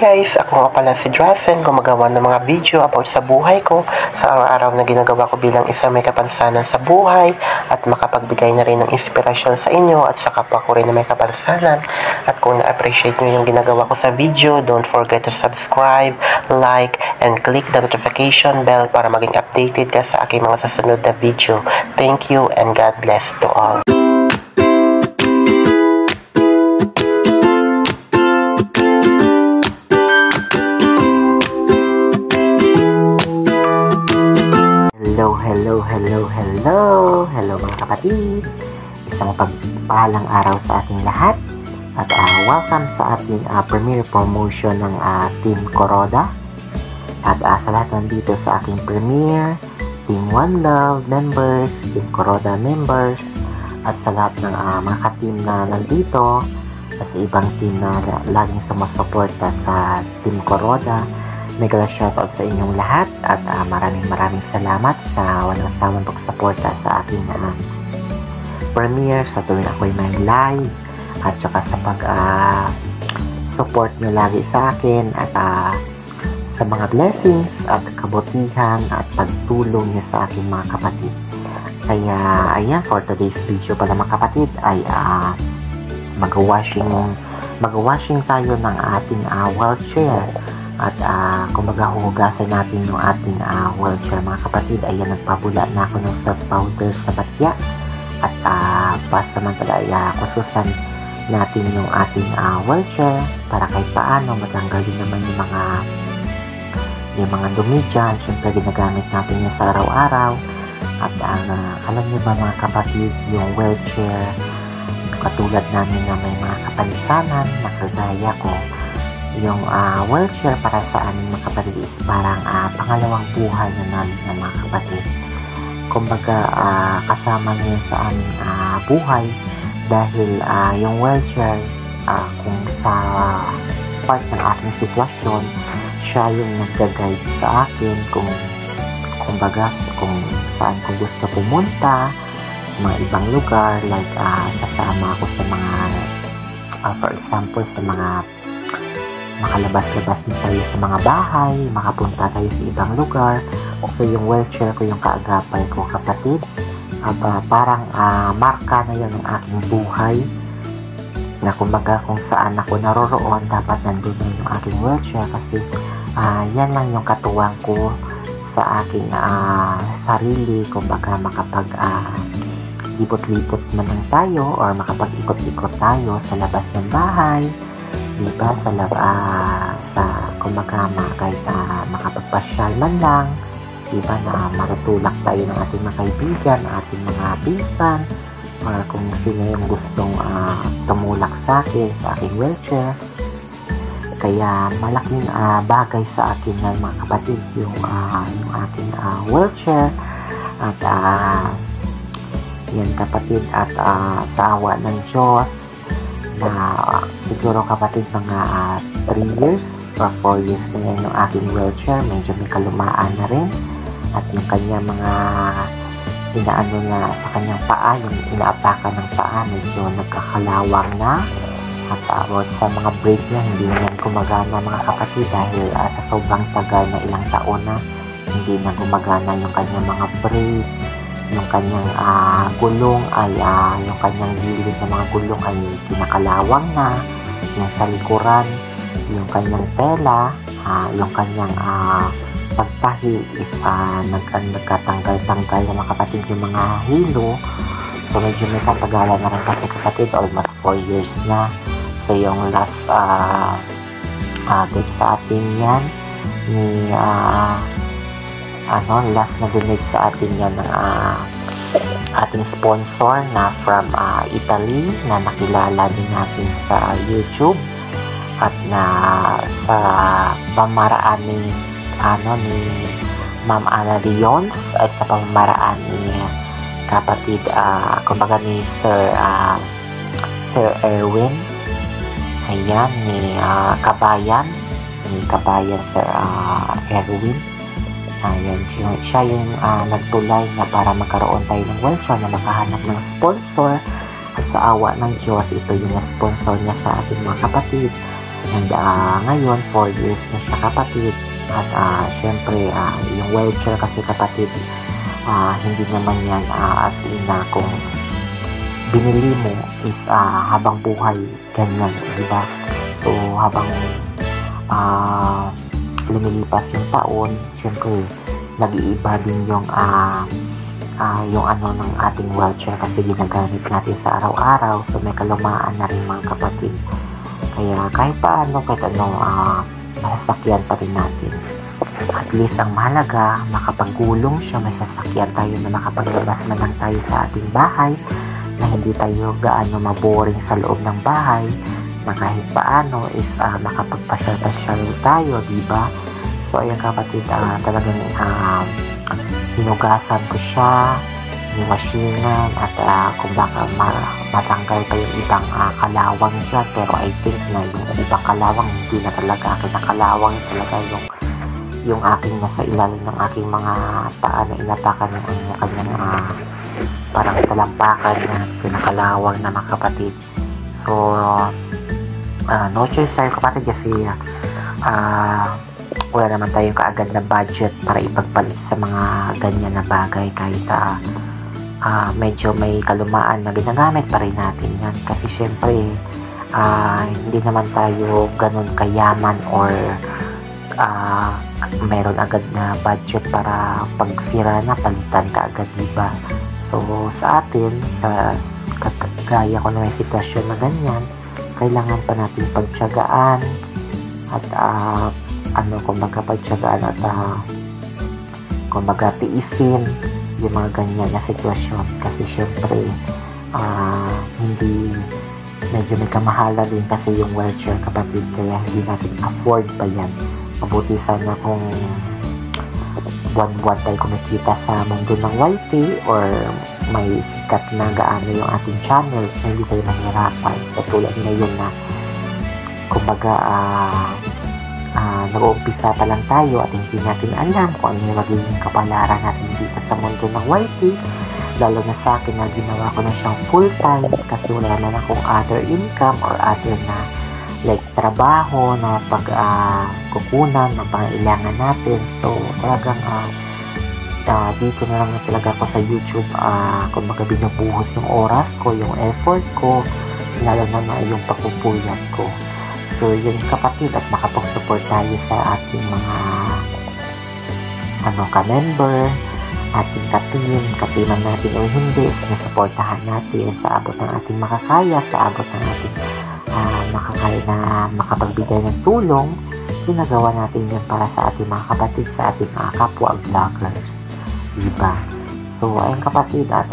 guys, ako nga pala si Drazen, gumagawa ng mga video about sa buhay ko, sa araw-araw na ginagawa ko bilang isang may kapansanan sa buhay at makapagbigay na rin ng inspirasyon sa inyo at sa kapwa ko rin na may kapansanan. At kung na-appreciate nyo yung ginagawa ko sa video, don't forget to subscribe, like, and click the notification bell para maging updated ka sa aking mga susunod na video. Thank you and God bless to all. Hello mga kapatid, isang pagpalang araw sa ating lahat at welcome sa ating premiere promotion ng Team Kuroda at sa lahat nandito sa aking premiere, Team One Love members, Team Kuroda members at sa lahat ng mga ka-team na nandito at sa ibang team na laging sumusuporta sa Team Kuroda. Mega shoutout sa inyong lahat at maraming salamat sa walang sawang pagsuporta sa aking premiere sa tuwing ako'y may live at saka sa pag-support nyo lagi sa akin at sa mga blessings at kabutihan at pagtulong nyo sa aking mga kapatid. Kaya ayan, for today's video pala mga kapatid ay mag-washing tayo ng ating wheelchair. At kumbaga huhugasan natin yung ating wheelchair mga kapatid. Ayan, nagpabula na ako ng soap powder sa batya. At pasamantala ay kususan natin yung ating wheelchair para kahit paano matanggal din naman yung mga dumi dyan. Siyempre ginagamit natin yun sa araw-araw. At alam niyo ba mga kapatid, yung wheelchair katulad namin na may mga kapansanan na kagaya ko, yung wheelchair para sa aming mga kapatid is parang pangalawang buhay na namin ng mga kapatid. Kumbaga kasama niya sa aming buhay dahil yung wheelchair kung sa part ng aking sitwasyon, siya yung nag-guide sa akin kung saan ko gusto pumunta, mga ibang lugar, like kasama ako sa mga for example sa mga makalabas-labas din tayo sa mga bahay, makapunta tayo sa ibang lugar. So yung wheelchair ko yung kaagapay ko kapatid. Parang marka na yun ng aking buhay. Na kumbaga kung saan ako naroroon, dapat nandun na yung aking wheelchair kasi yan lang yung katuwang ko sa aking sarili. Kumbaga makapag libot-libot man lang tayo or makapag-ikot-ikot tayo sa labas ng bahay. Diba? Sa kumakama kahit makapagpasyal man lang, diba, na marutulak tayo ng ating mga kaibigan, ating mga pinsan, or kung sino yung gustong tumulak sa akin, sa aking wheelchair. Kaya malaking bagay sa akin na mga kapatid yung aking wheelchair at yan kapatid at sa awa ng Diyos na siguro kapatid mga 3 years or 4 years na yan yung aking wheelchair, medyo may kalumaan na rin at yung kanya mga inaano na sa kanyang paa, yung inaapakan ng paa medyo nagkakalawang na at sa mga brake niya hindi na yan gumagana mga kapatid dahil sa sobrang tagal na ilang taon na hindi na gumagana yung kanyang mga brake. Yung kanyang gulong ay yung kanyang gilid ng mga gulong ay kinakalawang na, yung sa likuran, yung kanyang tela, yung kanyang pagtahi is nagkatanggal-tanggal na mga kapatid yung mga hilo. So medyo may katagalan na rin kasi kapatid, almost 4 years na. So yung last date sa atin yan ni last na donate sa atin yan ng ating sponsor na from Italy na nakilala din natin sa YouTube at na sa pamaraan ni Ma'am Ana Leons at sa pamaraan ni kapatid kumbaga ni Sir Erwin, ayan, ni Kabayan Sir Erwin. Ayan, siya yung nagtulay na para magkaroon tayo ng wheelchair na makahanap ng sponsor at sa awa ng Diyos, ito yung sponsor niya sa ating mga kapatid And ngayon, 4 years na siya kapatid. At syempre, yung wheelchair kasi kapatid, hindi naman yan as in na kung binili mo is habang buhay ganyan, diba? So, habang lumilipas yung taon, syempre, nag-iiba din yung ano ng ating wheelchair kasi ginagamit natin sa araw-araw. So, may kalumaan na rin mga kapatid. Kaya kahit paano, kahit ano, masasakyan pa rin natin. At least ang mahalaga, makapagulong siya, may sasakyan tayo na makapaglabas man lang tayo sa ating bahay, na hindi tayo gaano maboring sa loob ng bahay, na kahit paano is makapagpasyal-pasyal tayo, diba? So, ayan kapatid, talagang hinugasan ko siya, niwashingan, at kung baka matanggal pa yung ibang kalawang dyan, pero I think na yung ibang kalawang hindi na talaga akin na kalawang, talaga yung aking nasa ilalim ng aking mga paa na inatakan ng kanyang parang talampakan na pinakalawang na mga kapatid. So, no choice tayo kapatid kasi wala naman tayong kaagad na budget para ipagpalit sa mga ganyan na bagay, kahit medyo may kalumaan na ginagamit pa rin natin yan kasi syempre hindi naman tayo ganun kayaman or meron agad na budget para pag sira na palitan ka agad, diba? So sa atin, sa gaya ko na may sitwasyon na ganyan, kailangan pa natin pagtiyagaan at kumbaga pagtiyagaan at kumbaga tiisin yung mga ganyan na sitwasyon kasi syempre hindi, medyo may kamahala din kasi yung wheelchair kapatid, kaya hindi natin afford pa yan. Mabuti sana kung buwan-buwan tayo kumikita sa mundo ng YT or may sikat na gaano yung ating channel na hindi tayo mahirapan sa tulad ngayon na kumbaga nag-uumpisa pa lang tayo at hindi natin alam kung ano yung magiging kapalaran natin dito sa mundo ng YT, lalo na sa akin na ginawa ko na siyang full time kasi wala na akong other income or other na like trabaho na kukunan ng pangailangan natin. So talagang dito na lang talaga ako sa YouTube kumbaga binubuhos yung oras ko, yung effort ko, lalo na yung pagpupuyat ko. So yun kapatid, at makapag-support tayo sa ating mga ka-member, ating katiman natin o hindi, sinusuportahan natin sa abot ng ating makakaya, sa abot ng ating makakaya na makapagbigay ng tulong. Ginagawa natin yun para sa ating mga kapatid, sa ating kapwa vloggers, diba? So ayun kapatid, at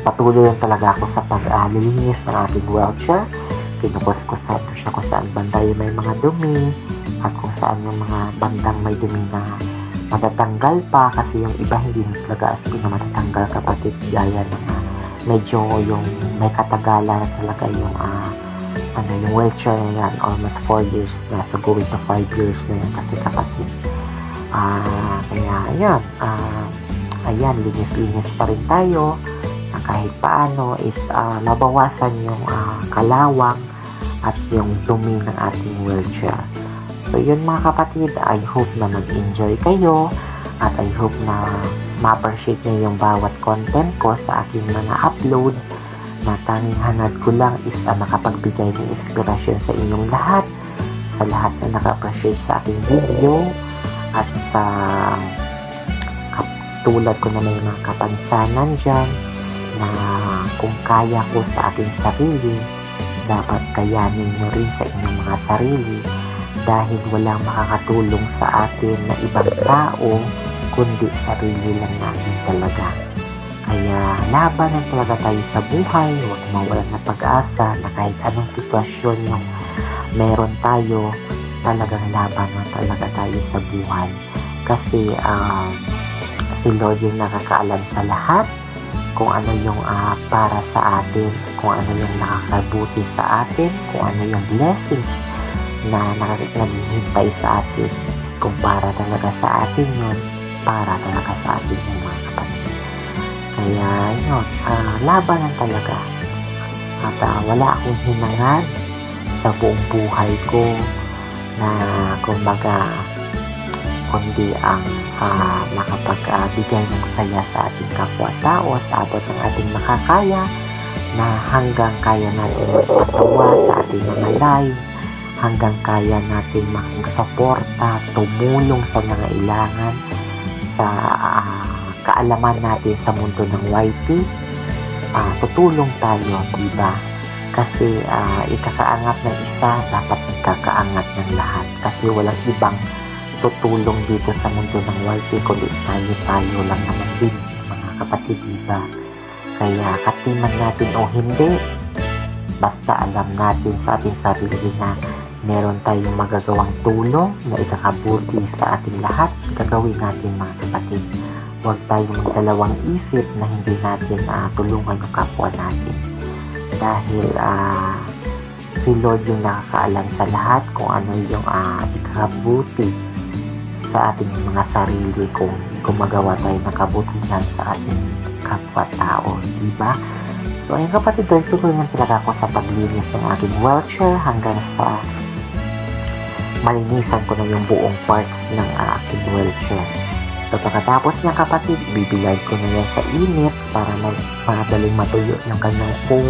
patuloy lang talaga ako sa paglilinis ng ating wheelchair. Kinukuskusan ko siya kung saan banda yung may mga dumi at kung saan yung mga bandang may dumi na matatanggal pa, kasi yung iba hindi talaga as na matatanggal kapatid, gaya ng medyo yung may katagalan na talaga yung yung wheelchair na yan, almost 4 years na, so going to 5 years na yan kasi kapatid. Kaya ayan, linis-linis pa rin tayo na kahit paano is mabawasan yung kalawang at yung dumi ng ating wheelchair. So yun mga kapatid, I hope na mag-enjoy kayo at I hope na ma-appreciate nyo yung bawat content ko sa aking mga upload, na tanging hanad ko lang is makapagbigay ng inspirasyon sa inyong lahat, sa lahat na naka-appreciate sa aking video, at sa tulad ko na may mga kapansanan dyan na kung kaya ko sa aking sarili, dapat kayanin nyo rin sa inyong mga sarili, dahil walang makakatulong sa atin na ibang tao kundi sarili lang natin talaga. Kaya labanan talaga tayo sa buhay, huwag mawalan ng pag-asa na kahit anong sitwasyon yung meron tayo, talagang labanan talaga tayo sa buhay. Kasi si Lord yung nakakaalam sa lahat, kung ano yung para sa atin, kung ano yung nakakabuti sa atin, kung ano yung blessings na naghihintay sa atin, kung para talaga sa atin yun, para talaga sa atin yung mga kapatid. Kaya yun, labanan talaga. At wala akong hinangad sa buong buhay ko na kumbaga kundi ang makapagbigay ng saya sa ating kapwa-tao sa abot ng ating makakaya, na hanggang kaya natin magpatawa sa ating mga live, hanggang kaya natin makisuporta, tumulong sa nangailangan, sa kaalaman natin sa mundo ng YT. Tutulong tayo, diba? Kasi ikakaangat ng isa, dapat ikakaangat ng lahat. Kasi walang ibang tutulong dito sa mundo ng YT, kundi tayo lang naman din, mga kapatid, diba? Kaya katiman natin o hindi, basta alam natin sa ating sarili na meron tayong magagawang tulong na ikakabuti sa ating lahat, gagawin natin, mga kapatid. Huwag tayong magdalawang isip na hindi natin tulungan yung kapwa natin. Dahil si Lord yung nakakaalam sa lahat kung ano yung ikakabuti sa ating mga sarili, kung gumagawa tayo ng kabutihan sa ating kapwa-tao, diba? So ayun kapatid, tuloy lang talaga ako sa paglinis ng aking wheelchair hanggang sa malinisan ko na yung buong parts ng aking wheelchair. So pagkatapos niya kapatid, ibibilad ko na yan sa init para madaling matuyo yung kanyang foam,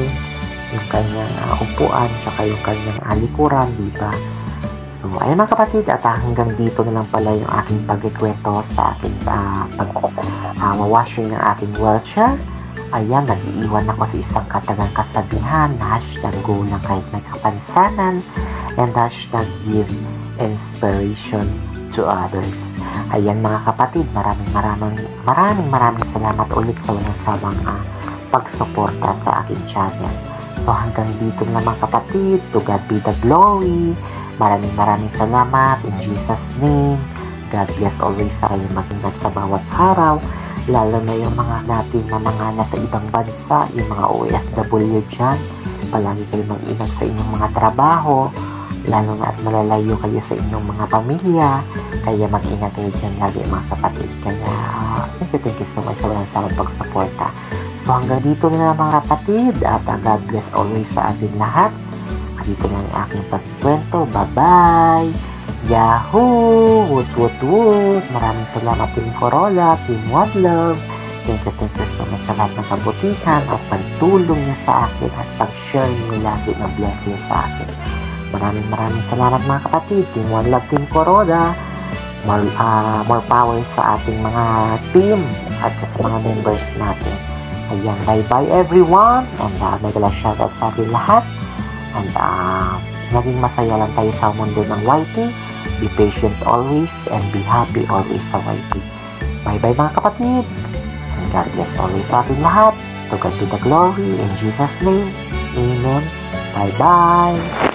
yung kanyang upuan, saka yung kanyang alikuran, diba? So ayun mga kapatid, at hanggang dito na lang pala yung aking pagkikwento sa aking washing ng aking wheelchair. Ayan, nag-iiwan ako sa isang katagang kasabihan na #go lang kahit may kapansanan and #give inspiration to others. Ayan mga kapatid, maraming salamat ulit sa walang sawang pagsuporta sa aking channel. So hanggang dito na mga kapatid, to God be the glory. Maraming salamat in Jesus name. God bless always sa kayong mag-ingat sa bawat araw, lalo na yung mga natin na mga nasa ibang bansa, yung mga OFW dyan. Palagi kayo mag-ingat sa inyong mga trabaho, lalo na at malalayo kayo sa inyong mga pamilya, kaya mag-ingat kayo dyan lagi mga kapatid. Kaya thank you so much sa walang sawang pagsuporta. So hanggang dito na mga kapatid, at God bless always sa ating lahat. Dito na ang aking pagkwento. Bye-bye! Yahoo! Woot! Maraming salamat Team Corolla, Team One Love. Thank you so much sa lahat ng kabutihan at pagtulong niyo sa akin at pag-share niyo lagi ng blessing sa akin. Maraming salamat mga kapatid. Team One Love, Team Corolla. More power sa ating mga team at sa mga members natin. Ayan, bye-bye everyone. And nagala shoutout sa ating lahat. And naging masaya lang tayo sa mundo ng YT. Be patient always and be happy always sa YT. Bye-bye mga kapatid. And God bless always sa ating lahat. To God be the glory. In Jesus' name. Amen. Bye-bye.